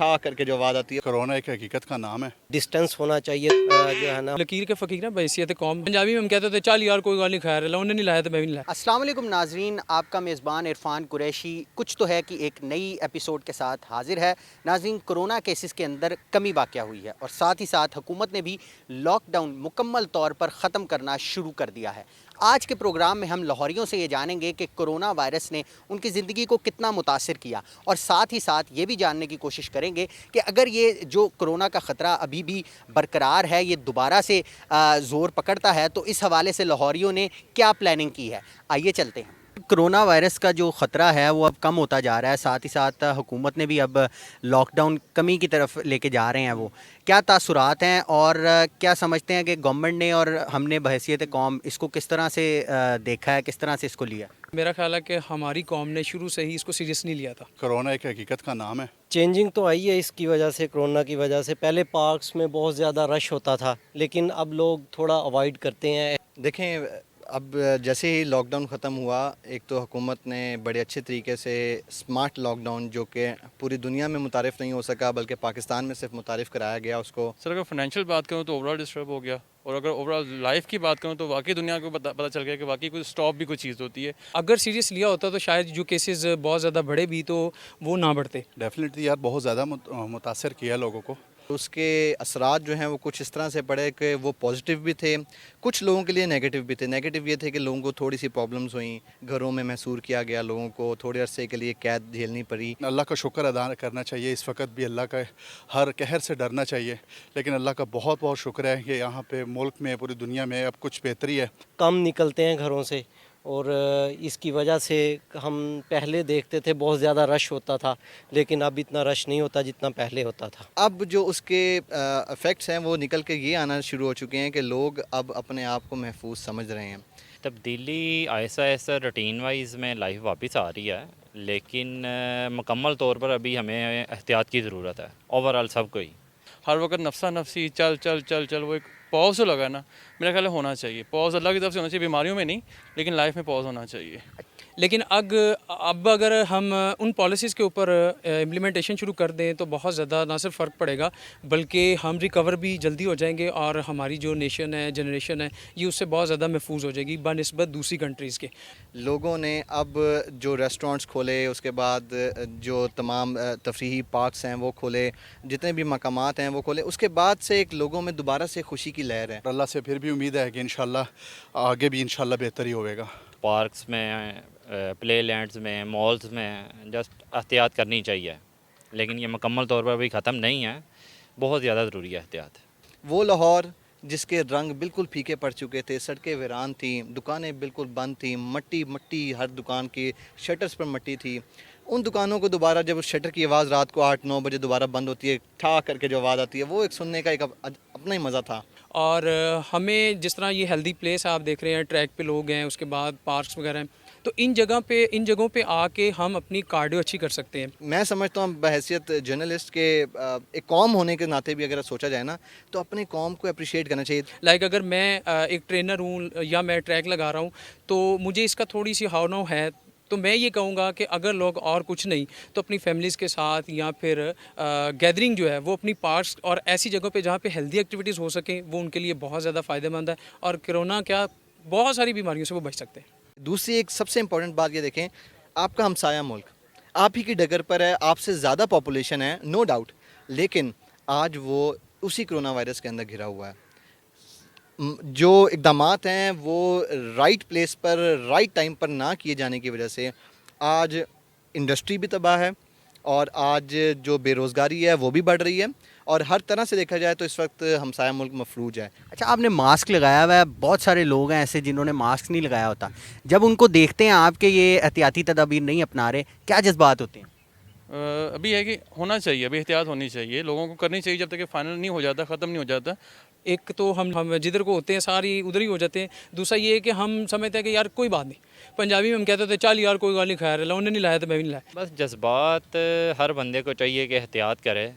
ٹھا کر کے جو آواز آتی ہے. کرونا ایک حقیقت کا نام ہے. ڈسٹینس ہونا چاہیے جو ہے نا. لکیر کے فقیر ہیں بحیثیت قوم. پنجابی میں ہم کہتے تھے چل یار کوئی گال نہیں خیر اللہ انہوں نے نہیں لایا تو میں بھی نہیں لایا. السلام علیکم ناظرین، آپ کا میزبان عرفان قریشی کچھ تو ہے کہ ایک نئی ایپیسوڈ کے ساتھ حاضر ہے. ناظرین، کرونا کیسز کے اندر کمی واقع ہوئی ہے اور ساتھ ہی ساتھ حکومت نے بھی لاک ڈاؤن مکمل طور پر ختم کرنا شروع کر دیا ہے. آج کے پروگرام میں ہم لاہوریوں سے یہ جانیں گے کہ کرونا وائرس نے ان کی زندگی کو کتنا متاثر کیا، اور ساتھ ہی ساتھ یہ بھی جاننے کی کوشش کریں گے کہ اگر یہ جو کرونا کا خطرہ ابھی بھی برقرار ہے، یہ دوبارہ سے زور پکڑتا ہے تو اس حوالے سے لاہوریوں نے کیا پلاننگ کی ہے. آئیے چلتے ہیں. کرونا وائرس کا جو خطرہ ہے وہ اب کم ہوتا جا رہا ہے، ساتھ ہی ساتھ حکومت نے بھی اب لاک ڈاؤن کمی کی طرف لے کے جا رہے ہیں. وہ کیا تاثرات ہیں اور کیا سمجھتے ہیں کہ گورنمنٹ نے اور ہم نے بحیثیت قوم اس کو کس طرح سے دیکھا ہے، کس طرح سے اس کو لیا؟ میرا خیال ہے کہ ہماری قوم نے شروع سے ہی اس کو سیریس نہیں لیا تھا. کرونا ایک حقیقت کا نام ہے. چینجنگ تو آئی ہے اس کی وجہ سے، کرونا کی وجہ سے. پہلے پارکس میں بہت زیادہ رش ہوتا تھا لیکن اب لوگ تھوڑا اوائڈ کرتے ہیں. دیکھیں، اب جیسے ہی لاک ڈاؤن ختم ہوا، ایک تو حکومت نے بڑے اچھے طریقے سے اسمارٹ لاک ڈاؤن، جو کہ پوری دنیا میں متعارف نہیں ہو سکا بلکہ پاکستان میں صرف متعارف کرایا گیا اس کو. سر اگر فائنینشیل بات کروں تو اوور آل ڈسٹرب ہو گیا، اور اگر اوور آل لائف کی بات کروں تو واقعی دنیا کو پتہ چل گیا کہ واقعی کوئی اسٹاپ بھی کوئی چیز ہوتی ہے. اگر سیریس لیا ہوتا تو شاید جو کیسز بہت زیادہ بڑھے بھی تو وہ نہ بڑھتے. ڈیفینیٹلی یار بہت زیادہ متاثر کیا لوگوں کو. اس کے اثرات جو ہیں وہ کچھ اس طرح سے پڑے کہ وہ پازیٹیو بھی تھے، کچھ لوگوں کے لیے نیگیٹو بھی تھے. نیگیٹو یہ تھے کہ لوگوں کو تھوڑی سی پرابلمز ہوئیں، گھروں میں محصور کیا گیا، لوگوں کو تھوڑے عرصے کے لیے قید جھیلنی پڑی. اللہ کا شکر ادا کرنا چاہیے. اس وقت بھی اللہ کا ہر قہر سے ڈرنا چاہیے، لیکن اللہ کا بہت بہت شکر ہے کہ یہاں پہ ملک میں پوری دنیا میں اب کچھ بہتری ہے. کم نکلتے ہیں گھروں سے، اور اس کی وجہ سے ہم پہلے دیکھتے تھے بہت زیادہ رش ہوتا تھا لیکن اب اتنا رش نہیں ہوتا جتنا پہلے ہوتا تھا. اب جو اس کے افیکٹس ہیں وہ نکل کے یہ آنا شروع ہو چکے ہیں کہ لوگ اب اپنے آپ کو محفوظ سمجھ رہے ہیں. تبدیلی آہستہ آہستہ روٹین وائز میں لائف واپس آ رہی ہے، لیکن مکمل طور پر ابھی ہمیں احتیاط کی ضرورت ہے اوور آل سب کو ہی. ہر وقت نفسا نفسی چل چل چل چل، وہ ایک پاز جو لگا نا، میرا خیال ہے ہونا چاہیے. پاز اللہ کی طرف سے ہونا چاہیے، بیماریوں میں نہیں لیکن لائف میں پاز ہونا چاہیے. لیکن اب اگر ہم ان پالیسیز کے اوپر امپلیمنٹیشن شروع کر دیں تو بہت زیادہ نہ صرف فرق پڑے گا بلکہ ہم ریکور بھی جلدی ہو جائیں گے، اور ہماری جو نیشن ہے، جنریشن ہے، یہ اس سے بہت زیادہ محفوظ ہو جائے گی بنسبت دوسری کنٹریز کے. لوگوں نے اب جو ریسٹورنٹس کھولے، اس کے بعد جو تمام تفریحی پارکس ہیں وہ کھولے، جتنے بھی مقامات ہیں وہ کھولے، اس کے بعد سے ایک لوگوں میں دوبارہ سے خوشی کی لہر ہے. اللہ سے پھر بھی امید ہے کہ انشاءاللہ آگے بھی انشاءاللہ بہتری ہوئے گا. پارکس میں، پلے لینڈز میں، مالز میں جسٹ احتیاط کرنی چاہیے، لیکن یہ مکمل طور پر ابھی ختم نہیں ہے، بہت زیادہ ضروری ہے احتیاط. وہ لاہور جس کے رنگ بالکل پھیکے پڑ چکے تھے، سڑکیں ویران تھیں، دکانیں بالکل بند تھیں، مٹی ہر دکان کی شٹرز پر مٹی تھی. ان دکانوں کو دوبارہ جب اس شٹر کی آواز رات کو 8-9 بجے دوبارہ بند ہوتی ہے، ٹھا کر کے جو آواز آتی ہے، وہ ایک سننے کا ایک اپنا ہی مزہ تھا. اور ہمیں جس طرح یہ ہیلدی پلیس آپ دیکھ رہے ہیں، ٹریک پہ لوگ ہیں، اس کے بعد پارکس وغیرہ ہیں، تو ان جگہوں پہ آ کے ہم اپنی کارڈیو اچھی کر سکتے ہیں. میں سمجھتا ہوں بحیثیت جرنلسٹ کے ایک قوم ہونے کے ناطے بھی اگر سوچا جائے نا تو اپنی قوم کو اپریشیٹ کرنا چاہیے. لائک اگر میں ایک ٹرینر ہوں یا میں ٹریک لگا رہا ہوں تو مجھے اس کا تھوڑی سی ہاؤ نو ہے، تو میں یہ کہوں گا کہ اگر لوگ اور کچھ نہیں تو اپنی فیملیز کے ساتھ یا پھر گیدرنگ جو ہے وہ اپنی پارکس اور ایسی جگہوں پہ جہاں پہ ہیلدی ایکٹیویٹیز ہو سکیں، وہ ان کے لیے بہت زیادہ فائدہ مند ہے، اور کرونا کیا بہت ساری بیماریوں سے وہ بچ سکتے ہیں. دوسری ایک سب سے امپورٹنٹ بات یہ دیکھیں، آپ کا ہمسایہ ملک آپ ہی کی ڈگر پر ہے، آپ سے زیادہ پاپولیشن ہے، نو ڈاؤٹ، لیکن آج وہ اسی کرونا وائرس کے اندر گھرا ہوا ہے. جو اقدامات ہیں وہ رائٹ پلیس پر رائٹ ٹائم پر نہ کیے جانے کی وجہ سے آج انڈسٹری بھی تباہ ہے، اور آج جو بے روزگاری ہے وہ بھی بڑھ رہی ہے، اور ہر طرح سے دیکھا جائے تو اس وقت ہمسایہ ملک مفلوج ہے. اچھا، آپ نے ماسک لگایا ہوا ہے، بہت سارے لوگ ہیں ایسے جنہوں نے ماسک نہیں لگایا ہوتا. جب ان کو دیکھتے ہیں آپ کے یہ احتیاطی تدابیر نہیں اپنا رہے، کیا جذبات ہوتے ہیں؟ ابھی ہے کہ ہونا چاہیے، ابھی احتیاط ہونی چاہیے، لوگوں کو کرنی چاہیے جب تک کہ فائنل نہیں ہو جاتا، ختم نہیں ہو جاتا. ایک تو ہم جدھر کو ہوتے ہیں ساری ادھر ہی ہو جاتے ہیں. دوسرا یہ ہے کہ ہم سمجھتے ہیں کہ یار کوئی بات نہیں. پنجابی میں ہم کہتے تھے چل یار کوئی گال نہیں خیر اللہ انہوں نے نہیں لایا تو میں بھی نہیں لایا. بس جذبات ہر بندے کو چاہیے کہ احتیاط کرے،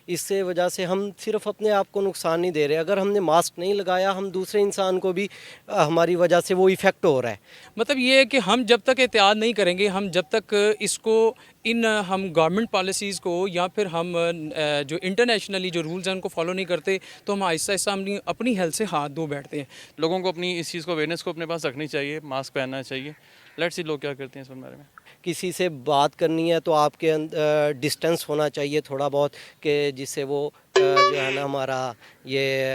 اس سے وجہ سے ہم صرف اپنے آپ کو نقصان نہیں دے رہے. اگر ہم نے ماسک نہیں لگایا ہم دوسرے انسان کو بھی ہماری وجہ سے وہ ایفیکٹ ہو رہا ہے. مطلب یہ ہے کہ ہم جب تک احتیاط نہیں کریں گے, ہم جب تک اس کو ہم گورنمنٹ پالیسیز کو یا پھر ہم جو انٹرنیشنلی جو رولز ہیں ان کو فالو نہیں کرتے, تو ہم آہستہ آہستہ اپنی ہیلتھ سے ہاتھ دھو بیٹھتے ہیں. لوگوں کو اپنی اس چیز کو اویئرنیس کو اپنے پاس رکھنی چاہیے, ماسک پہننا چاہیے. لیٹس سی لوگ کیا کرتے ہیں اس بارے میں. کسی سے بات کرنی ہے تو آپ کے ڈسٹینس ہونا چاہیے تھوڑا بہت, کہ جس سے وہ جو ہے نا ہمارا یہ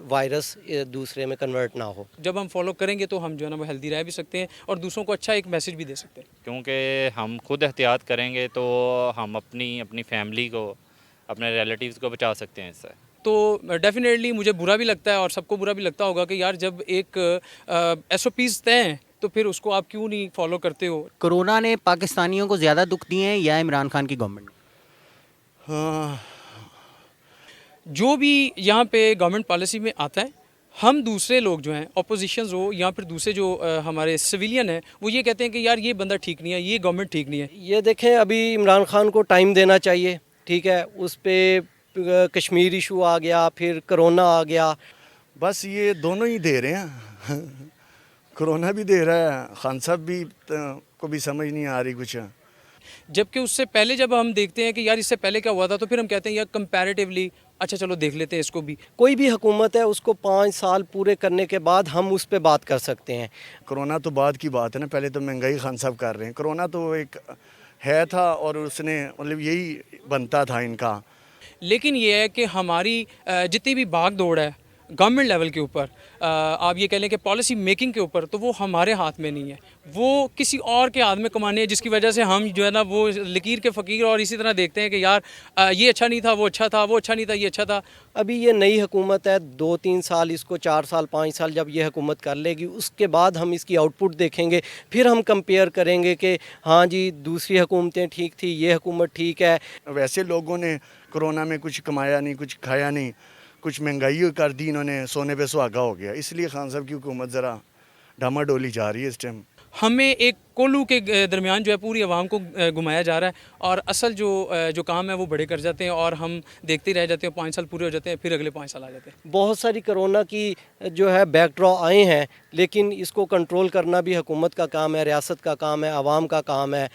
وائرس دوسرے میں کنورٹ نہ ہو. جب ہم فالو کریں گے تو ہم جو ہے نا وہ ہیلدی رہ بھی سکتے ہیں اور دوسروں کو اچھا ایک میسج بھی دے سکتے ہیں. کیونکہ ہم خود احتیاط کریں گے تو ہم اپنی فیملی کو, اپنے ریلیٹیوز کو بچا سکتے ہیں اس سے. تو ڈیفینیٹلی مجھے برا بھی لگتا ہے اور سب کو برا بھی لگتا ہوگا کہ یار جب ایک ایس او پیز طے ہیں تو پھر اس کو آپ کیوں نہیں فالو کرتے ہو. کورونا نے پاکستانیوں کو زیادہ دکھ دیے ہیں یا عمران خان کی گورنمنٹ نے؟ جو بھی یہاں پہ گورنمنٹ پالیسی میں آتا ہے, ہم دوسرے لوگ جو ہیں اپوزیشنز ہو یا پھر دوسرے جو ہمارے سویلین ہیں وہ یہ کہتے ہیں کہ یار یہ بندہ ٹھیک نہیں ہے, یہ گورنمنٹ ٹھیک نہیں ہے. یہ دیکھیں ابھی عمران خان کو ٹائم دینا چاہیے, ٹھیک ہے, اس پہ کشمیر ایشو آ گیا, پھر کرونا آ گیا. بس یہ دونوں ہی دے رہے ہیں, کرونا بھی دے رہا ہے, خان صاحب بھی کو بھی سمجھ نہیں آ رہی کچھ. جبکہ اس سے پہلے جب ہم دیکھتے ہیں کہ یار اس سے پہلے کیا ہوا تھا تو پھر ہم کہتے ہیں یار کمپیریٹیولی اچھا چلو دیکھ لیتے ہیں اس کو بھی. کوئی بھی حکومت ہے اس کو 5 سال پورے کرنے کے بعد ہم اس پہ بات کر سکتے ہیں. کرونا تو بعد کی بات ہے نا, پہلے تو مہنگائی خان صاحب کر رہے ہیں. کرونا تو ایک ہے تھا اور اس نے مطلب یہی بنتا تھا ان کا. لیکن یہ ہے کہ ہماری جتنی بھی بھاگ دوڑ ہے گورنمنٹ لیول کے اوپر, آپ یہ کہہ لیں کہ پالیسی میکنگ کے اوپر, تو وہ ہمارے ہاتھ میں نہیں ہے, وہ کسی اور کے ہاتھ میں کمانے ہے, جس کی وجہ سے ہم جو ہے نا وہ لکیر کے فقیر اور اسی طرح دیکھتے ہیں کہ یار یہ اچھا نہیں تھا, وہ اچھا تھا, وہ اچھا نہیں تھا, یہ اچھا تھا. ابھی یہ نئی حکومت ہے, 2-3 سال اس کو 4 سال 5 سال جب یہ حکومت کر لے گی اس کے بعد ہم اس کی آؤٹ پٹ دیکھیں گے, پھر ہم کمپیئر کریں گے کہ ہاں جی دوسری حکومتیں ٹھیک تھی, یہ حکومت ٹھیک ہے. ویسے لوگوں نے کرونا میں کچھ کمایا نہیں, کچھ کھایا نہیں, کچھ مہنگائی کر دی انہوں نے, سونے پہ سہاگا ہو گیا. اس لیے خان صاحب کی حکومت ذرا ڈھاما ڈولی جا رہی ہے اس ٹائم. ہمیں ایک کولو کے درمیان جو ہے پوری عوام کو گھمایا جا رہا ہے, اور اصل جو کام ہے وہ بڑے کر جاتے ہیں اور ہم دیکھتے رہ جاتے ہیں. 5 سال پورے ہو جاتے ہیں, پھر اگلے 5 سال آ جاتے ہیں. بہت ساری کرونا کی جو ہے بیک ڈرا آئے ہیں, لیکن اس کو کنٹرول کرنا بھی حکومت کا کام ہے, ریاست کا کام ہے, عوام کا کام ہے.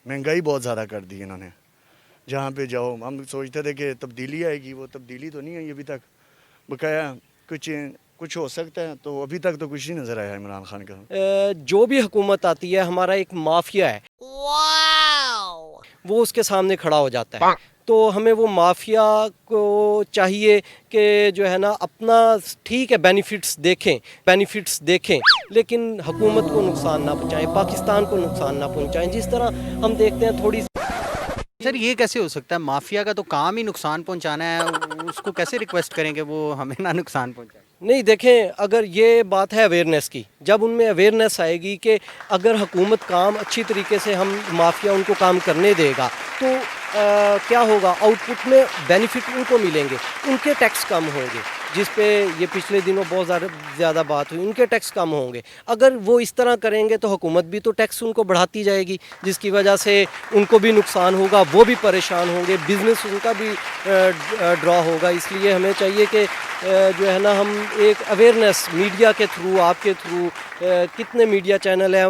مہنگائی بہت زیادہ کر دی انہوں نے. جہاں پہ جاؤ ہم سوچتے تھے کہ تبدیلی آئے گی, وہ تبدیلی تو نہیں آئی ابھی تک. بقایا کچھ ہو سکتا ہے, تو ابھی تک تو کچھ نہیں نظر آیا عمران خان کا. جو بھی حکومت آتی ہے ہمارا ایک مافیا ہے, وہ اس کے سامنے کھڑا ہو جاتا ہے. تو ہمیں وہ مافیا کو چاہیے کہ جو ہے نا اپنا ٹھیک ہے بینیفٹس دیکھیں, لیکن حکومت کو نقصان نہ پہنچائیں, پاکستان کو نقصان نہ پہنچائیں. جس طرح ہم دیکھتے ہیں تھوڑی سر یہ کیسے ہو سکتا ہے؟ مافیا کا تو کام ہی نقصان پہنچانا ہے, اس کو کیسے ریکویسٹ کریں کہ وہ ہمیں نہ نقصان پہنچائے؟ نہیں دیکھیں, اگر یہ بات ہے اویئرنیس کی, جب ان میں اویئرنیس آئے گی کہ اگر حکومت کام اچھی طریقے سے ہم مافیا ان کو کام کرنے دے گا تو کیا ہوگا, آؤٹ پٹ میں بینیفٹ ان کو ملیں گے, ان کے ٹیکس کم ہوں گے, جس پہ یہ پچھلے دنوں بہت زیادہ بات ہوئی, ان کے ٹیکس کم ہوں گے. اگر وہ اس طرح کریں گے تو حکومت بھی تو ٹیکس ان کو بڑھاتی جائے گی, جس کی وجہ سے ان کو بھی نقصان ہوگا, وہ بھی پریشان ہوں گے, بزنس ان کا بھی ڈرا ہوگا. اس لیے ہمیں چاہیے کہ جو ہے نا ہم ایک اویئرنیس میڈیا کے تھرو, آپ کے تھرو, کتنے میڈیا چینل ہیں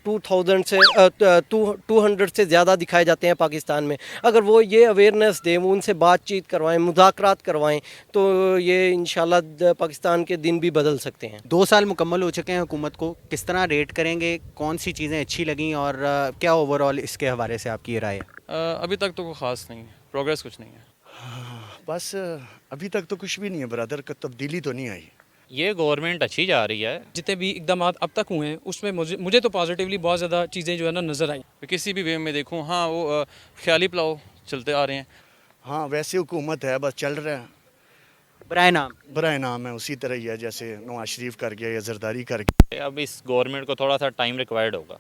200 سے زیادہ دکھائے جاتے ہیں پاکستان میں, اگر وہ یہ اویئرنیس دیں, وہ ان سے بات چیت کروائیں, مذاکرات کروائیں, تو یہ انشاءاللہ پاکستان کے دن بھی بدل سکتے ہیں. 2 سال مکمل ہو چکے ہیں حکومت کو, کس طرح ریٹ کریں گے, کون سی چیزیں اچھی لگیں اور کیا اوور آل اس کے حوالے سے آپ کی یہ رائے ہے؟ ابھی تک تو کوئی خاص نہیں ہے, پروگریس کچھ نہیں ہے. بس ابھی تک تو کچھ بھی نہیں ہے برادر, تبدیلی تو نہیں آئی. یہ گورنمنٹ اچھی جا رہی ہے. جتنے بھی اقدامات اب تک ہوئے ہیں اس میں مجھے تو پازیٹیولی بہت زیادہ چیزیں جو ہے نا نظر آئیں. کسی بھی وے میں دیکھوں, ہاں وہ خیالی پلاؤ چلتے آ رہے ہیں. ہاں ویسے حکومت ہے, بس چل رہا ہے, برائے نام ہے, اسی طرح ہی ہے جیسے نواز شریف کر گیا یا زرداری کر گیا. اب اس گورنمنٹ کو تھوڑا سا ٹائم ریکوائرڈ ہوگا,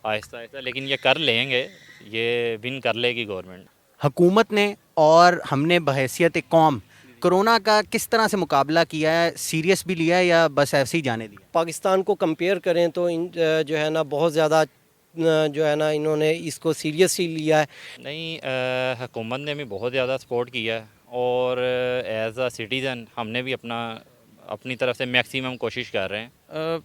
آہستہ آہستہ, لیکن یہ کر لیں گے, یہ ون کر لے گی گورنمنٹ. حکومت نے اور ہم نے بحیثیت قوم کرونا کا کس طرح سے مقابلہ کیا ہے, سیریس بھی لیا ہے یا بس ایسے ہی جانے دیا؟ پاکستان کو کمپیئر کریں تو جو ہے نا بہت زیادہ جو ہے نا انہوں نے اس کو سیریس ہی لیا ہے. نہیں, حکومت نے بھی بہت زیادہ سپورٹ کیا ہے اور ایز اے سٹیزن ہم نے بھی اپنی طرف سے میکسیمم کوشش کر رہے ہیں.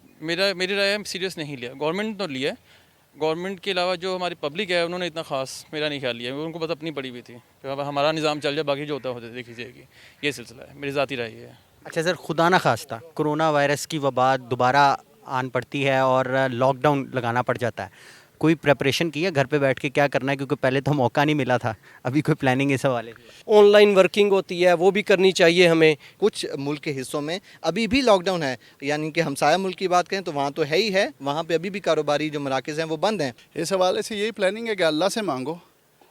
میری رائے ہے سیریس نہیں لیا گورنمنٹ تو لیا ہے. گورنمنٹ کے علاوہ جو ہماری پبلک ہے انہوں نے اتنا خاص میرا نہیں خیال لیا, ان کو بس اپنی پڑی ہوئی تھی کہ ہمارا نظام چل جائے, باقی جو ہوتا دیکھی جائے گی. یہ سلسلہ ہے, میری ذاتی رائے یہ ہے. اچھا سر, خدا نہ خواستہ کرونا وائرس کی وبا دوبارہ آن پڑتی ہے اور لاک ڈاؤن لگانا پڑ جاتا ہے, کوئی پریپریشن کی ہے گھر پہ بیٹھ کے کیا کرنا ہے, کیونکہ پہلے تو موقع نہیں ملا تھا, ابھی کوئی پلاننگ اس حوالے سے؟ آن لائن ورکنگ ہوتی ہے وہ بھی کرنی چاہیے ہمیں. کچھ ملک کے حصوں میں ابھی بھی لاک ڈاؤن ہے, یعنی کہ ہمسایہ ملک کی بات کریں تو وہاں تو ہے ہی ہے, وہاں پہ ابھی بھی کاروباری جو مراکز ہیں وہ بند ہیں. اس حوالے سے یہی پلاننگ ہے کہ اللہ سے مانگو,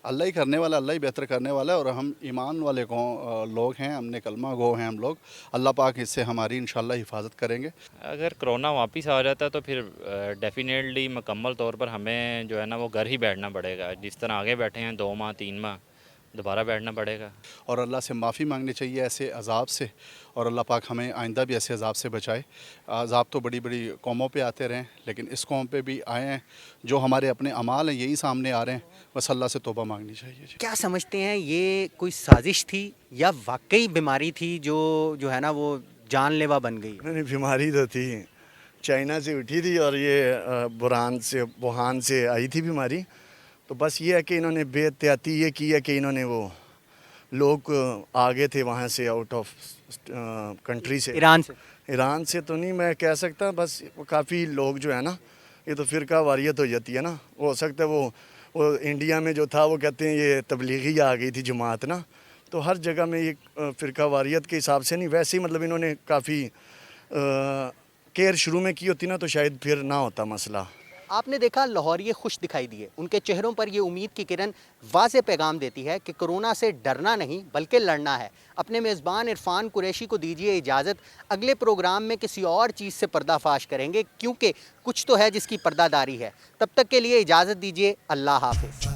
اللہ ہی کرنے والا, اللہ ہی بہتر کرنے والا ہے. اور ہم ایمان والے لوگ ہیں, ہم نے کلمہ گو ہیں ہم لوگ, اللہ پاک اس سے ہماری انشاءاللہ حفاظت کریں گے. اگر کرونا واپس آ جاتا ہے تو پھر ڈیفینیٹلی مکمل طور پر ہمیں جو ہے نا وہ گھر ہی بیٹھنا پڑے گا. جس طرح آگے بیٹھے ہیں 2 ماہ 3 ماہ, دوبارہ بیٹھنا پڑے گا. اور اللہ سے معافی مانگنی چاہیے ایسے عذاب سے, اور اللہ پاک ہمیں آئندہ بھی ایسے عذاب سے بچائے. عذاب تو بڑی بڑی قوموں پہ آتے رہیں, لیکن اس قوم پہ بھی آئے ہیں. جو ہمارے اپنے اعمال ہیں یہی سامنے آ رہے ہیں, بس اللہ سے توبہ مانگنی چاہیے. کیا سمجھتے ہیں, یہ کوئی سازش تھی یا واقعی بیماری تھی جو ہے نا وہ جان لیوا بن گئی؟ نہیں, بیماری تو تھی, چائنا سے اٹھی تھی اور یہ ووہان سے آئی تھی بیماری. تو بس یہ ہے کہ انہوں نے بے احتیاطی یہ کی ہے کہ انہوں نے وہ لوگ آگے تھے وہاں سے آؤٹ آف کنٹری سے, ایران سے تو نہیں میں کہہ سکتا, بس کافی لوگ جو ہے نا, یہ تو فرقہ واریت ہو جاتی ہے نا, ہو سکتا ہے وہ انڈیا میں جو تھا وہ کہتے ہیں یہ تبلیغی آ گئی تھی جماعت نا, تو ہر جگہ میں یہ فرقہ واریت کے حساب سے نہیں, ویسے ہی مطلب انہوں نے کافی کیئر شروع میں کی ہوتی نا تو شاید پھر نہ ہوتا مسئلہ. آپ نے دیکھا لاہوریے خوش دکھائی دیے, ان کے چہروں پر یہ امید کی کرن واضح پیغام دیتی ہے کہ کرونا سے ڈرنا نہیں بلکہ لڑنا ہے. اپنے میزبان عرفان قریشی کو دیجیے اجازت, اگلے پروگرام میں کسی اور چیز سے پردہ فاش کریں گے, کیونکہ کچھ تو ہے جس کی پردہ داری ہے. تب تک کے لیے اجازت دیجیے, اللہ حافظ.